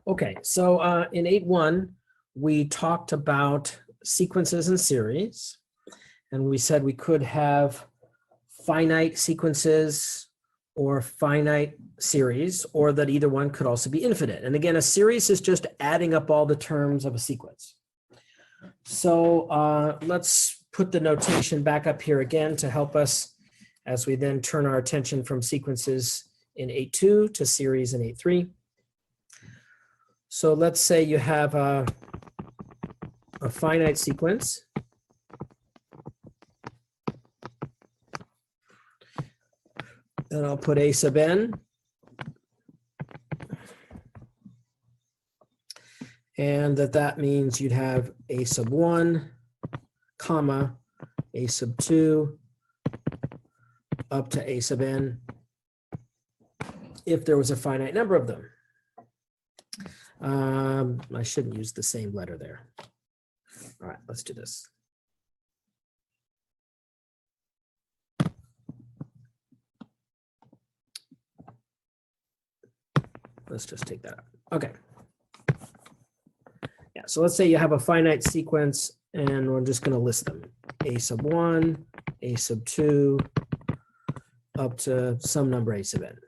Okay, so in 8.1, we talked about sequences and series, and we said we could have finite sequences or finite series, or that either one could also be infinite. And again, a series is just adding up all the terms of a sequence. So let's put the notation back up here again to help us as we then turn our attention from sequences in 8.2 to series in 8.3. So let's say you have a finite sequence. And I'll put a sub n. And that means you'd have a sub 1, comma, a sub 2, up to a sub n, if there was a finite number of them. I shouldn't use the same letter there. All right, let's do this. Let's just take that out. Okay. Yeah, so let's say you have a finite sequence and we're just going to list them. A sub 1, a sub 2, up to some number a sub n.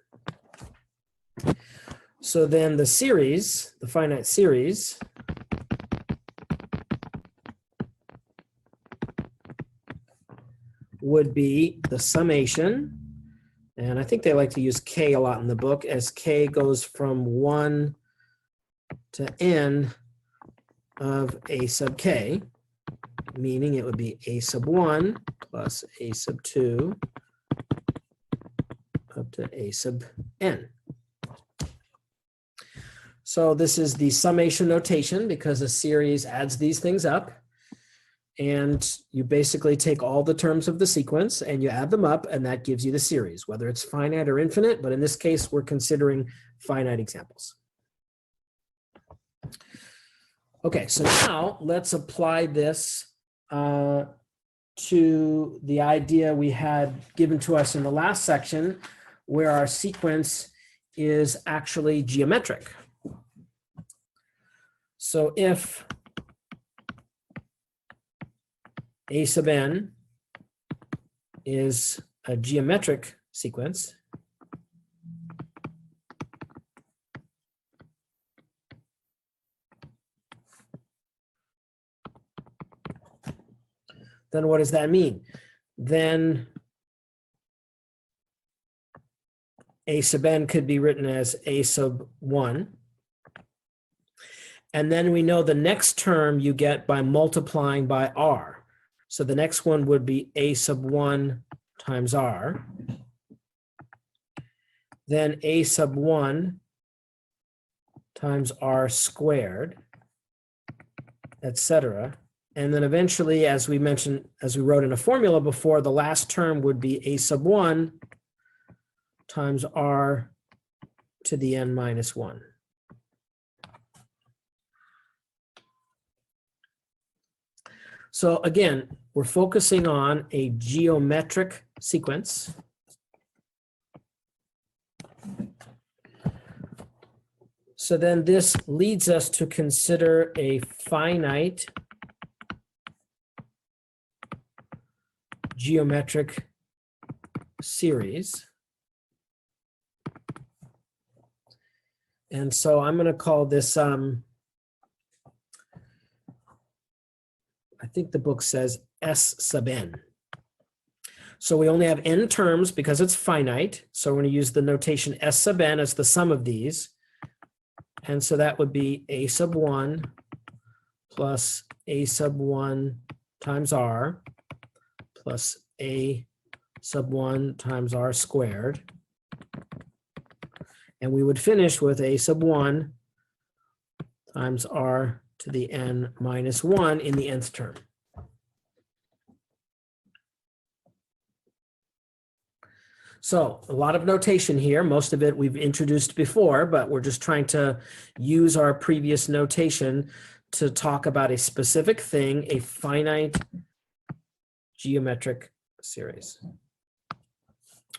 So then the series, the finite series, would be the summation. And I think they like to use k a lot in the book, as k goes from 1 to n of a sub k, meaning it would be a sub 1 plus a sub 2 up to a sub n. So this is the summation notation because a series adds these things up. And you basically take all the terms of the sequence and you add them up, and that gives you the series, whether it's finite or infinite. But in this case, we're considering finite examples. Okay, so now let's apply this to the idea we had given to us in the last section, where our sequence is actually geometric. So if a sub n is a geometric sequence, then what does that mean? Then a sub n could be written as a sub 1. And then we know the next term you get by multiplying by r. So the next one would be a sub 1 times r. Then a sub 1 times r squared, etc. And then eventually, as we mentioned, as we wrote in a formula before, the last term would be a sub 1 times r to the n minus 1. So again, we're focusing on a geometric sequence. So then this leads us to consider a finite geometric series. And so I'm going to call this, I think the book says S sub n. So we only have n terms because it's finite. So we're going to use the notation S sub n as the sum of these. And so that would be a sub 1 plus a sub 1 times r plus a sub 1 times r squared. And we would finish with a sub 1 times r to the n minus 1 in the nth term. So a lot of notation here. Most of it we've introduced before, but we're just trying to use our previous notation to talk about a specific thing, a finite geometric series.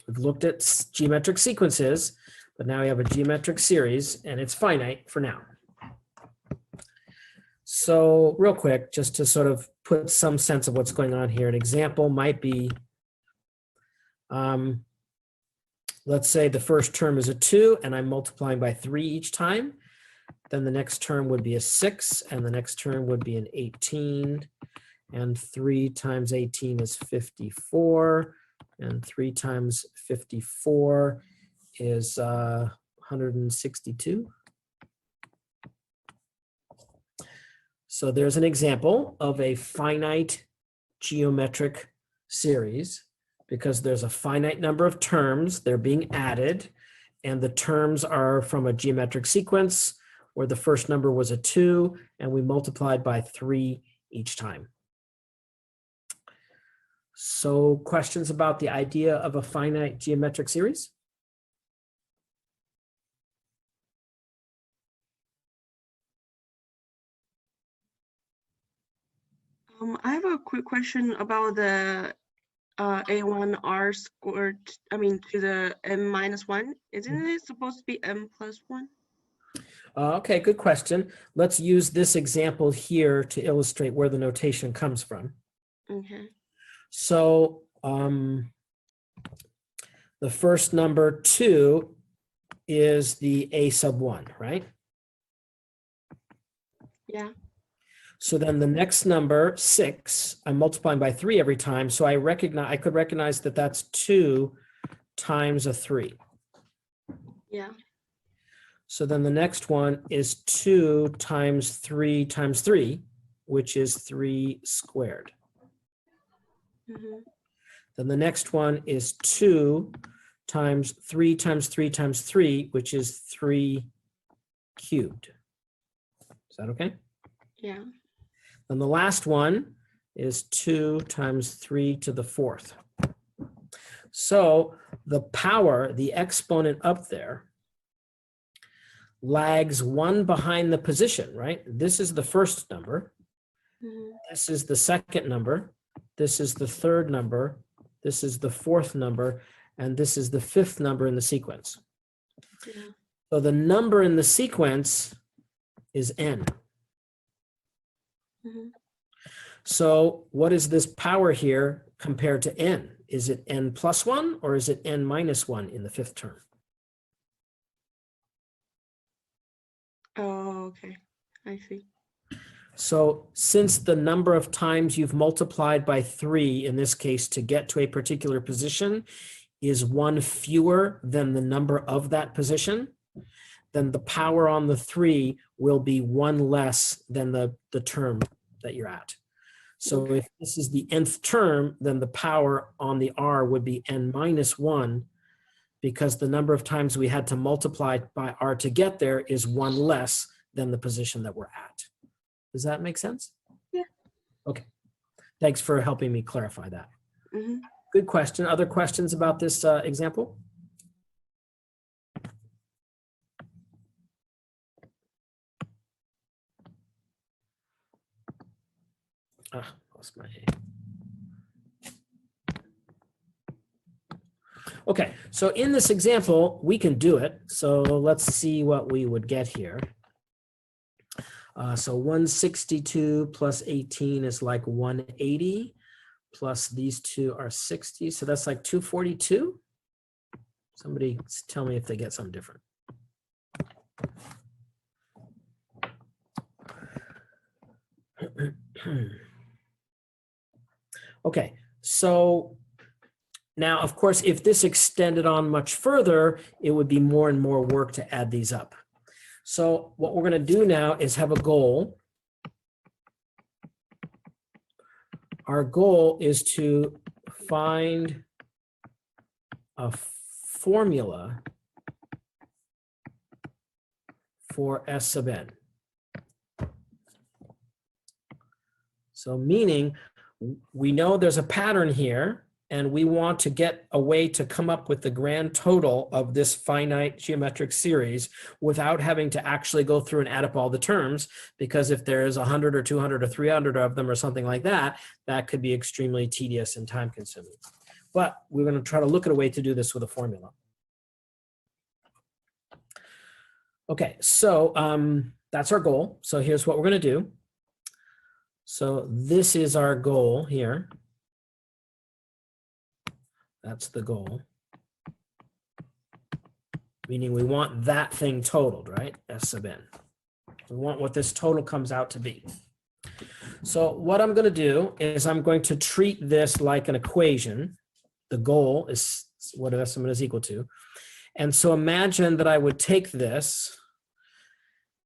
We've looked at geometric sequences, but now we have a geometric series, and it's finite for now. So real quick, just to sort of put some sense of what's going on here, an example might be, let's say the first term is a 2 and I'm multiplying by 3 each time. Then the next term would be a 6 and the next term would be an 18. And 3 times 18 is 54. And 3 times 54 is 162. So there's an example of a finite geometric series because there's a finite number of terms, they're being added, and the terms are from a geometric sequence where the first number was a 2 and we multiplied by 3 each time. So questions about the idea of a finite geometric series? I have a quick question about the A1 R squared, to the M minus 1. Isn't it supposed to be M plus 1? Okay, good question. Let's use this example here to illustrate where the notation comes from. Okay. So the first number 2 is the A sub 1, right? Yeah. So then the next number 6, I'm multiplying by 3 every time. So I could recognize that that's 2 times a 3. Yeah. So then the next one is 2 times 3 times 3, which is 3 squared. Mm-hmm. Then the next one is 2 times 3 times 3 times 3, which is 3 cubed. Is that okay? Yeah. Then the last one is 2 times 3 to the 4th. So the power, the exponent up there, lags 1 behind the position, right? This is the first number. Mm-hmm. This is the second number. This is the third number. This is the fourth number. And this is the 5th number in the sequence. Yeah. So the number in the sequence is n. Mm-hmm. So what is this power here compared to n? Is it n plus 1 or is it n minus 1 in the 5th term? Oh, okay. I see. So since the number of times you've multiplied by 3, in this case, to get to a particular position is 1 fewer than the number of that position, then the power on the 3 will be 1 less than the term that you're at. So Okay. if this is the nth term, then the power on the r would be n minus 1 because the number of times we had to multiply by r to get there is 1 less than the position that we're at. Does that make sense? Yeah. Okay. Thanks for helping me clarify that. Mm-hmm. Good question. Other questions about this example? Lost my A. Okay, so in this example, we can do it. So let's see what we would get here. So 162 plus 18 is like 180, plus these two are 60. So that's like 242. Somebody tell me if they get something different. Okay, so now, of course, if this extended on much further, it would be more and more work to add these up. So what we're going to do now is have a goal. Our goal is to find a formula for S sub n. So meaning we know there's a pattern here, and we want to get a way to come up with the grand total of this finite geometric series without having to actually go through and add up all the terms, because if there's 100 or 200 or 300 of them or something like that, that could be extremely tedious and time consuming. But we're going to try to look at a way to do this with a formula. Okay, so that's our goal. So here's what we're going to do. So this is our goal here. That's the goal. Meaning we want that thing totaled, right? S sub n. We want what this total comes out to be. So what I'm going to do is I'm going to treat this like an equation. The goal is what S sub n is equal to. And so imagine that I would take this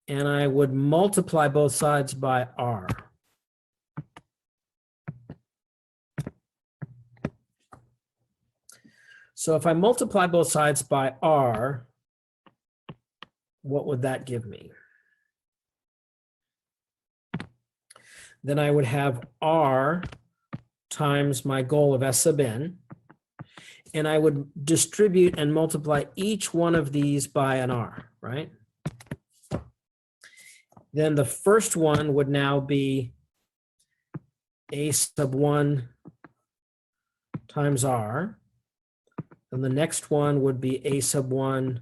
and I would multiply both sides by r. So if I multiply both sides by r, what would that give me? Then I would have r times my goal of S sub n, and I would distribute and multiply each one of these by an r, right? Then the first one would now be a sub 1 times r. And the next one would be a sub 1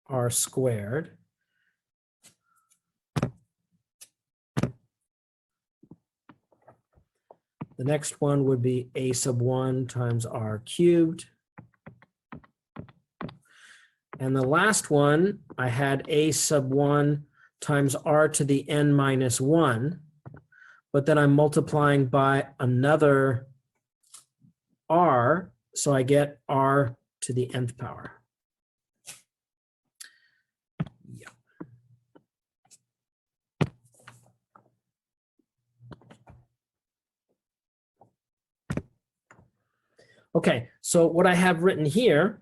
r squared. The next one would be a sub 1 times r cubed. And the last one, I had a sub 1 times r to the n minus 1, but then I'm multiplying by another r, so I get r to the nth power. Yeah. Okay, so what I have written here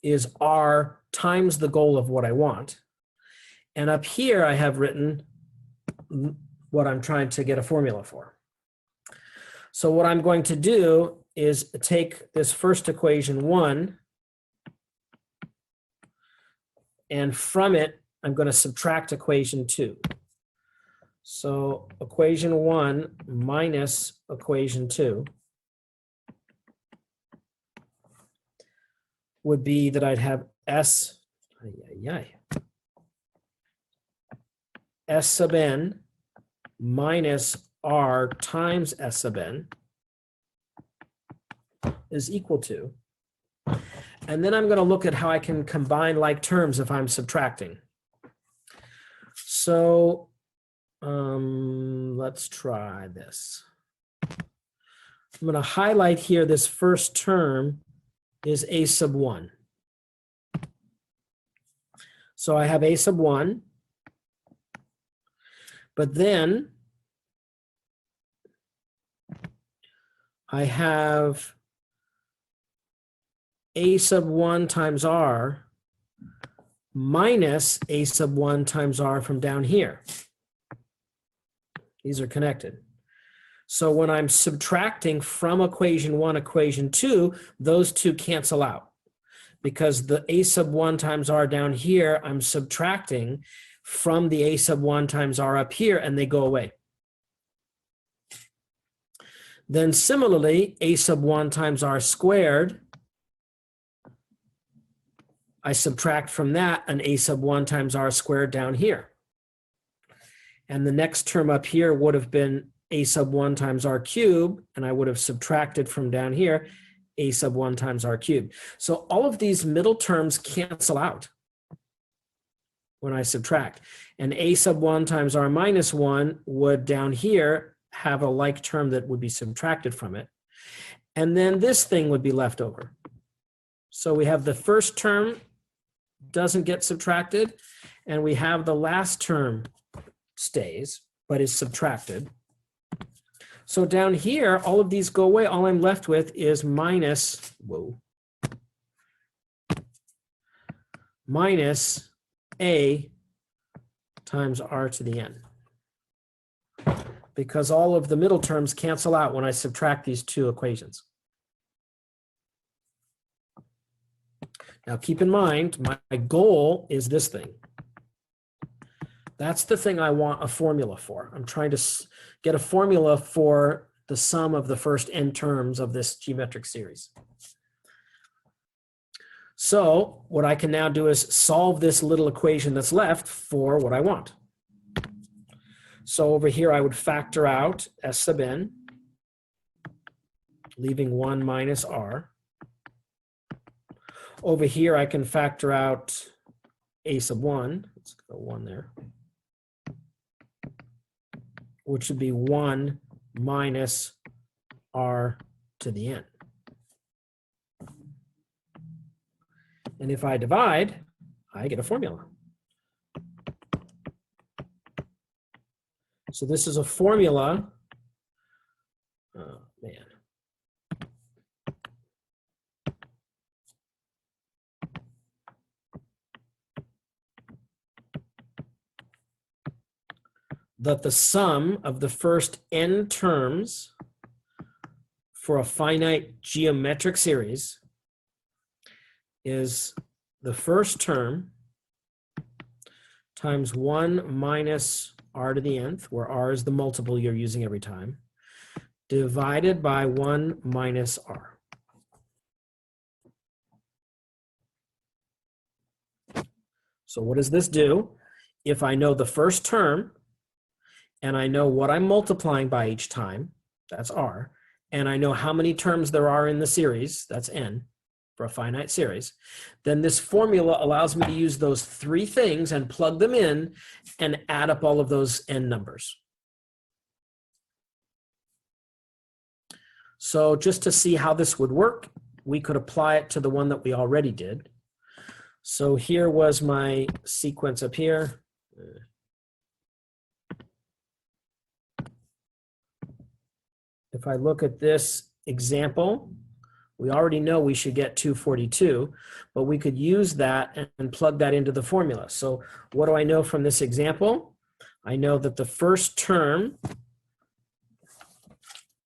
is r times the goal of what I want. And up here I have written what I'm trying to get a formula for. So what I'm going to do is take this first equation 1, and from it I'm going to subtract equation 2. So equation 1 minus equation 2 would be that I'd have S sub n minus r times S sub n is equal to. And then I'm going to look at how I can combine like terms if I'm subtracting. So let's try this. I'm going to highlight here this first term is a sub 1. So I have a sub 1, but then I have a sub 1 times r minus a sub 1 times r from down here. These are connected. So when I'm subtracting from equation 1, equation 2, those two cancel out. Because the a sub 1 times r down here, I'm subtracting from the a sub 1 times r up here, and they go away. Then similarly, a sub 1 times r squared, I subtract from that an a sub 1 times r squared down here. And the next term up here would have been a sub 1 times r cubed, and I would have subtracted from down here a sub 1 times r cubed. So all of these middle terms cancel out when I subtract. And a sub 1 times r minus 1 would down here have a like term that would be subtracted from it. And then this thing would be left over. So we have the first term doesn't get subtracted, and we have the last term stays, but is subtracted. So down here, all of these go away. All I'm left with is minus a times r to the n. Because all of the middle terms cancel out when I subtract these two equations. Now keep in mind, my goal is this thing. That's the thing I want a formula for. I'm trying to get a formula for the sum of the first n terms of this geometric series. So what I can now do is solve this little equation that's left for what I want. So over here, I would factor out S sub n, leaving 1 minus r. Over here, I can factor out a sub 1. Let's go 1 there, which would be 1 minus r to the n. And if I divide, I get a formula. So this is a formula. Oh, man. That the sum of the first n terms for a finite geometric series is the first term times 1 minus r to the nth, where r is the multiple you're using every time, divided by 1 minus r. So what does this do? If I know the first term, and I know what I'm multiplying by each time, that's r, and I know how many terms there are in the series, that's n, for a finite series, then this formula allows me to use those three things and plug them in and add up all of those n numbers. So just to see how this would work, we could apply it to the one that we already did. So here was my sequence up here. If I look at this example, we already know we should get 242, but we could use that and plug that into the formula. So what do I know from this example? I know that the first term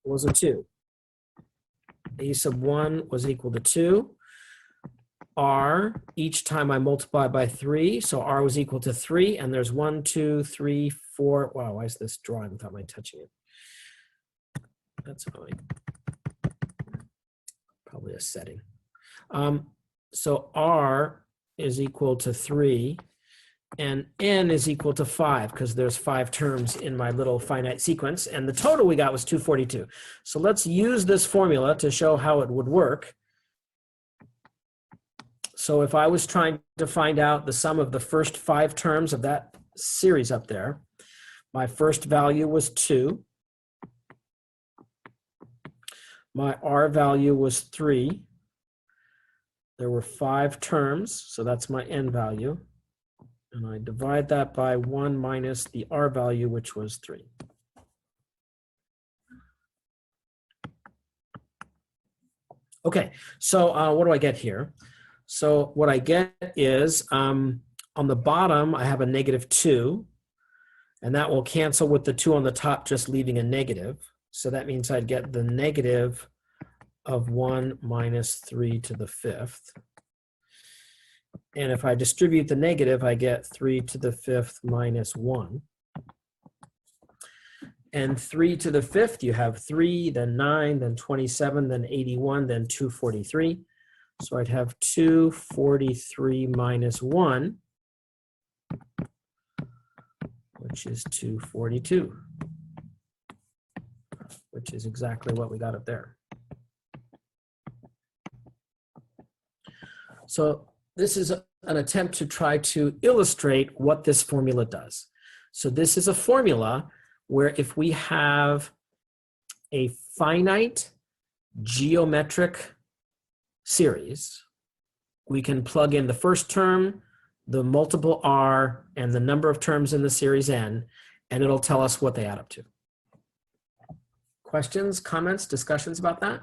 was a 2. A sub 1 was equal to 2. R, each time I multiply by 3, so R was equal to 3, and there's 1, 2, 3, 4. Wow, why is this drawing without my touching it? That's annoying. Probably a setting. So R is equal to 3, and N is equal to 5, because there's 5 terms in my little finite sequence, and the total we got was 242. So let's use this formula to show how it would work. So if I was trying to find out the sum of the first 5 terms of that series up there, my first value was 2. My R value was 3. There were 5 terms, so that's my N value. And I divide that by 1 minus the R value, which was 3. Okay, so what do I get here? So what I get is on the bottom, I have a -2, and that will cancel with the 2 on the top, just leaving a negative. So that means I'd get the negative of 1 minus 3 to the 5th. And if I distribute the negative, I get 3 to the 5th minus 1. And 3 to the 5th, you have 3, then 9, then 27, then 81, then 243. So I'd have 243 minus 1, which is 242. Which is exactly what we got up there. So this is an attempt to try to illustrate what this formula does. So this is a formula where if we have a finite geometric series, we can plug in the first term, the multiple r, and the number of terms in the series n, and it'll tell us what they add up to. Questions, comments, discussions about that?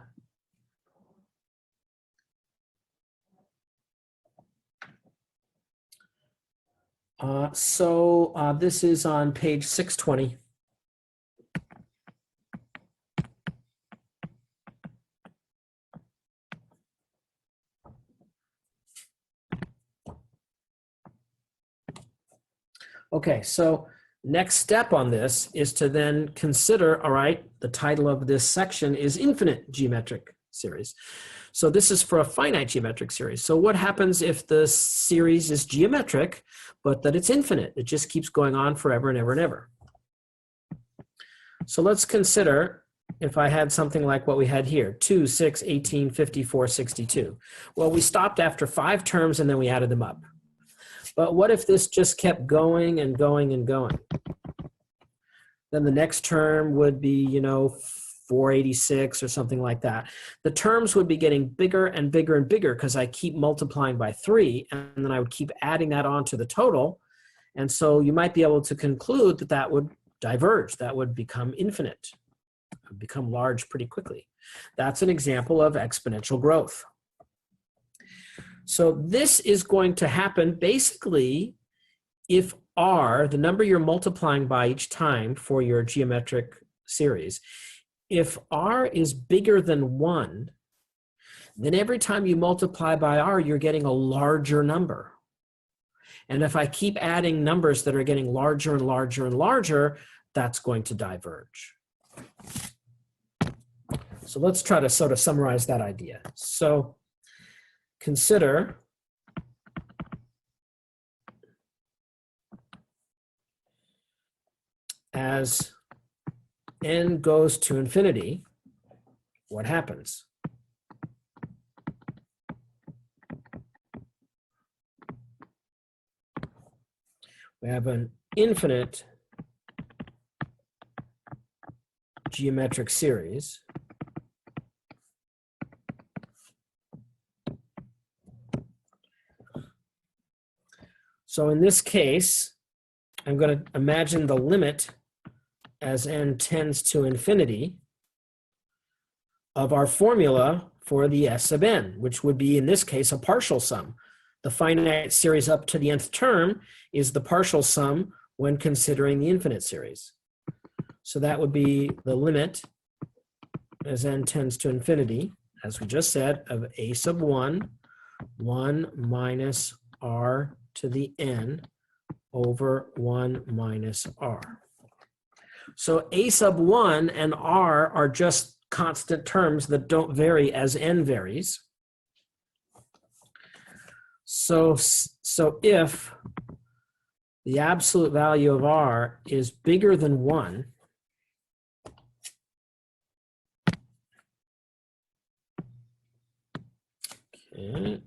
This is on page 620. Okay, so next step on this is to then consider, all right, the title of this section is Infinite Geometric series. So this is for a finite geometric series. So what happens if the series is geometric, but that it's infinite? It just keeps going on forever and ever and ever. So let's consider if I had something like what we had here, 2, 6, 18, 54, 62. Well, we stopped after 5 terms and then we added them up. But what if this just kept going and going and going? Then the next term would be, 486 or something like that. The terms would be getting bigger and bigger and bigger because I keep multiplying by 3, and then I would keep adding that on to the total. And so you might be able to conclude that that would diverge. That would become infinite, become large pretty quickly. That's an example of exponential growth. So this is going to happen basically if R, the number you're multiplying by each time for your geometric series, if R is bigger than 1, then every time you multiply by R, you're getting a larger number. And if I keep adding numbers that are getting larger and larger and larger, that's going to diverge. So let's try to sort of summarize that idea. So consider as n goes to infinity, what happens? We have an infinite geometric series. So in this case, I'm going to imagine the limit as n tends to infinity of our formula for the S sub n, which would be in this case a partial sum. The finite series up to the nth term is the partial sum when considering the infinite series. So that would be the limit as n tends to infinity, as we just said, of a sub 1 minus r to the n over 1 minus r. So a sub 1 and r are just constant terms that don't vary as n varies. So if the absolute value of r is bigger than 1, okay,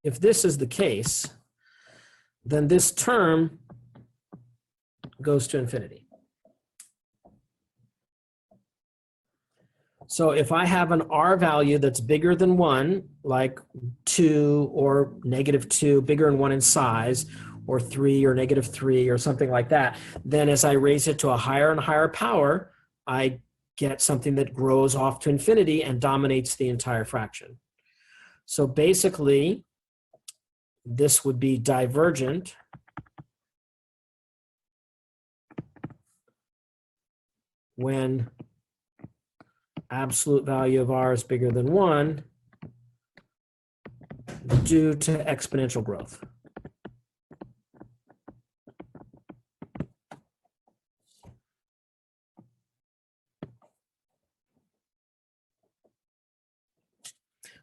if this is the case, then this term goes to infinity. So if I have an r value that's bigger than 1, like 2 or -2, bigger than 1 in size, or 3 or -3 or something like that, then as I raise it to a higher and higher power, I get something that grows off to infinity and dominates the entire fraction. So basically, this would be divergent when absolute value of r is bigger than 1 due to exponential growth.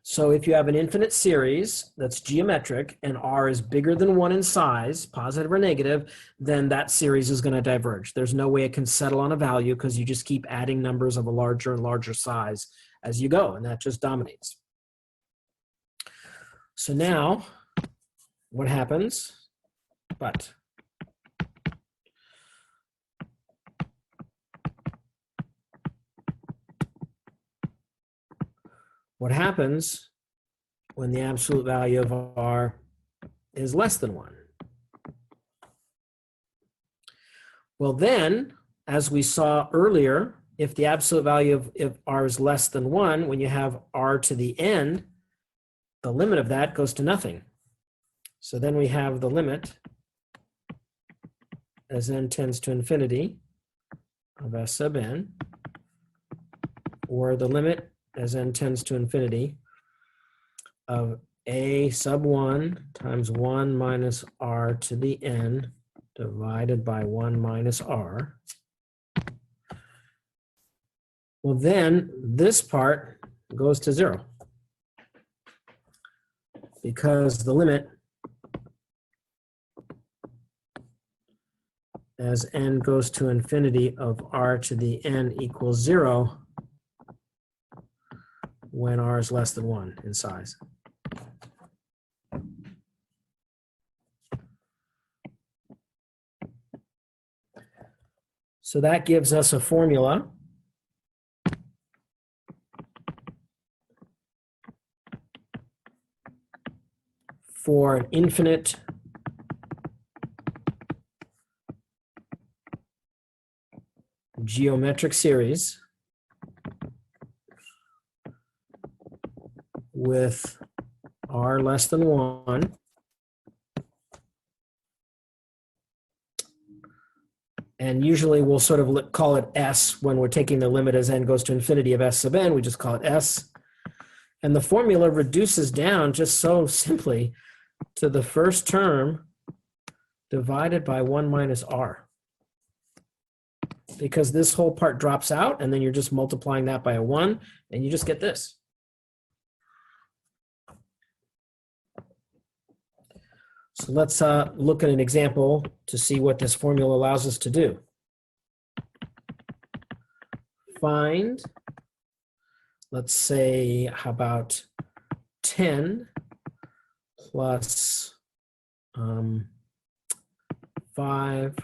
So if you have an infinite series that's geometric and r is bigger than 1 in size, positive or negative, then that series is going to diverge. There's no way it can settle on a value because you just keep adding numbers of a larger and larger size as you go, and that just dominates. So now, what happens? But what happens when the absolute value of r is less than 1? Well then, as we saw earlier, if the absolute value of r is less than 1, when you have r to the n, the limit of that goes to nothing. So then we have the limit as n tends to infinity of s sub n, or the limit as n tends to infinity of a sub 1 times 1 minus r to the n divided by 1 minus r. Well, then this part goes to 0 because the limit as n goes to infinity of r to the n equals 0 when r is less than 1 in size. So that gives us a formula for an infinite geometric series with r less than 1 and usually we'll sort of call it S when we're taking the limit as n goes to infinity of S sub n, we just call it S. And the formula reduces down just so simply to the first term divided by 1 minus r. Because this whole part drops out and then you're just multiplying that by a 1 and you just get this. So let's look at an example to see what this formula allows us to do. Find, let's say, how about 10 plus 5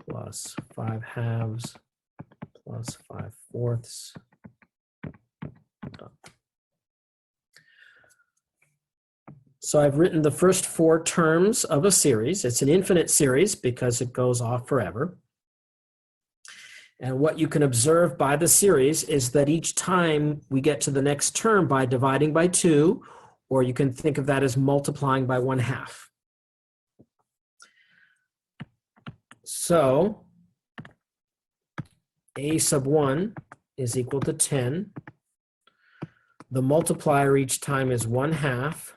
plus 5 halves plus 5 fourths. So I've written the first 4 terms of a series. It's an infinite series because it goes off forever. And what you can observe by the series is that each time we get to the next term by dividing by 2, or you can think of that as multiplying by 1/2. So a sub 1 is equal to 10. The multiplier each time is 1/2.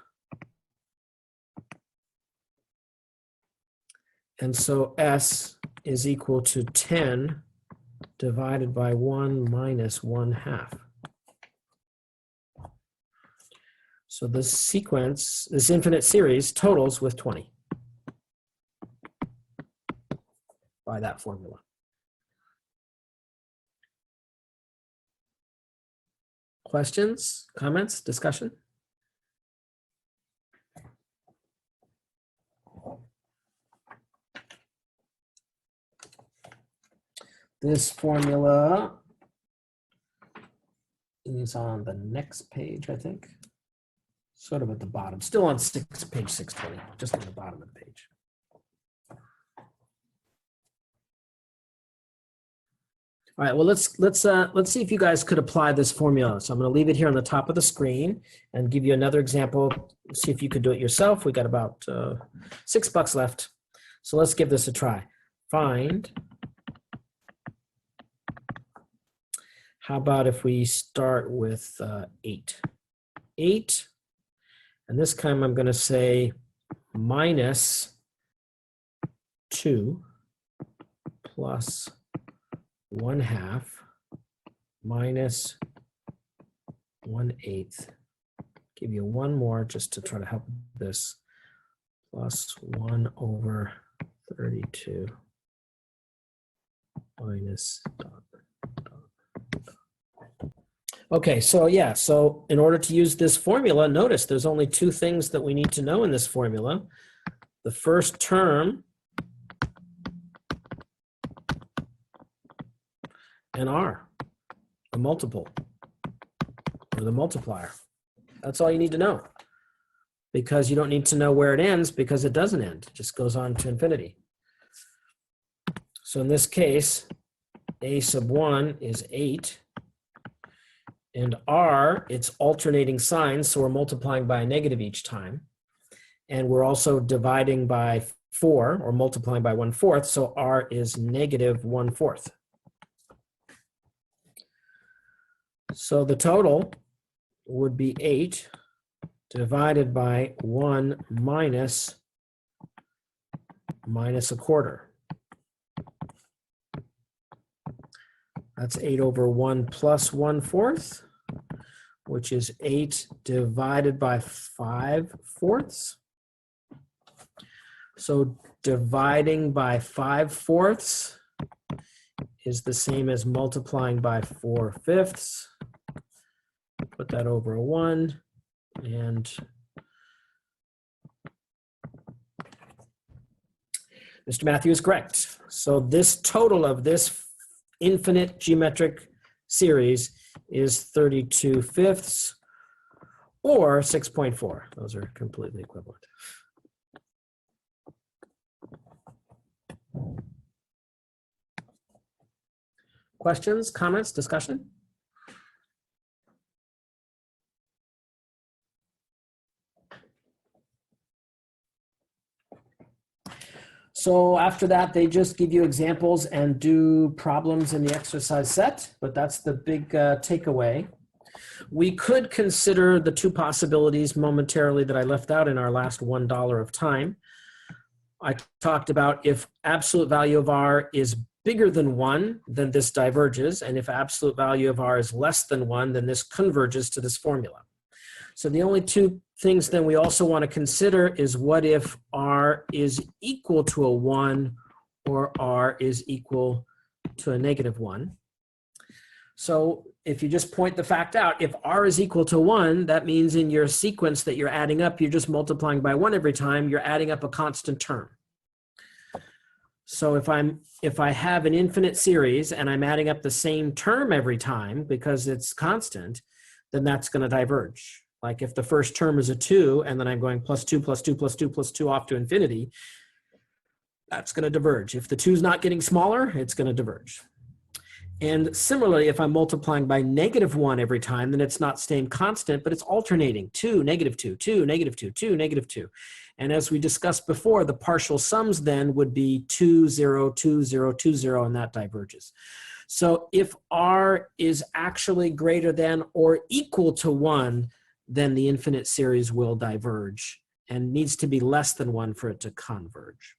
And so S is equal to 10 divided by 1 minus 1/2. So this sequence, this infinite series, totals with 20 by that formula. Questions, comments, discussion? This formula is on the next page, I think. Sort of at the bottom, still on page 620, just at the bottom of the page. All right, well, let's see if you guys could apply this formula. So I'm going to leave it here on the top of the screen and give you another example. See if you could do it yourself. We got about $6 left. So let's give this a try. Find. How about if we start with 8? 8. And this time I'm going to say minus 2 plus 1/2 minus 1/8. Give you one more just to try to help this. Plus 1 over 32 minus dot. Okay, so yeah, so in order to use this formula, notice there's only 2 things that we need to know in this formula. The first term and r, the multiple, or the multiplier. That's all you need to know. Because you don't need to know where it ends because it doesn't end. It just goes on to infinity. So in this case, a sub 1 is 8. And r, it's alternating signs, so we're multiplying by a negative each time. And we're also dividing by 4, or multiplying by 1/4, so r is negative 1/4. So the total would be 8 divided by 1 minus 1/4. That's 8 over 1 plus 1/4, which is 8 divided by 5/4. So dividing by 5/4 is the same as multiplying by 4/5. Put that over a 1, and Mr. Matthew is correct. So this total of this infinite geometric series is 32/5 or 6.4. Those are completely equivalent. Questions, comments, discussion? So after that, they just give you examples and do problems in the exercise set, but that's the big takeaway. We could consider the two possibilities momentarily that I left out in our last $1 of time. I talked about if absolute value of R is bigger than 1, then this diverges, and if absolute value of R is less than 1, then this converges to this formula. So the only two things then we also want to consider is what if R is equal to a 1 or R is equal to a -1. So if you just point the fact out, if R is equal to 1, that means in your sequence that you're adding up, you're just multiplying by 1 every time, you're adding up a constant term. So if I have an infinite series and I'm adding up the same term every time because it's constant, then that's going to diverge. Like if the first term is a 2 and then I'm going plus 2 plus 2 plus 2 plus 2 off to infinity, that's going to diverge. If the 2 is not getting smaller, it's going to diverge. And similarly, if I'm multiplying by -1 every time, then it's not staying constant, but it's alternating. 2, -2, 2, -2, 2, -2. And as we discussed before, the partial sums then would be 2, 0, 2, 0, 2, 0, and that diverges. So if R is actually greater than or equal to 1, then the infinite series will diverge and needs to be less than 1 for it to converge.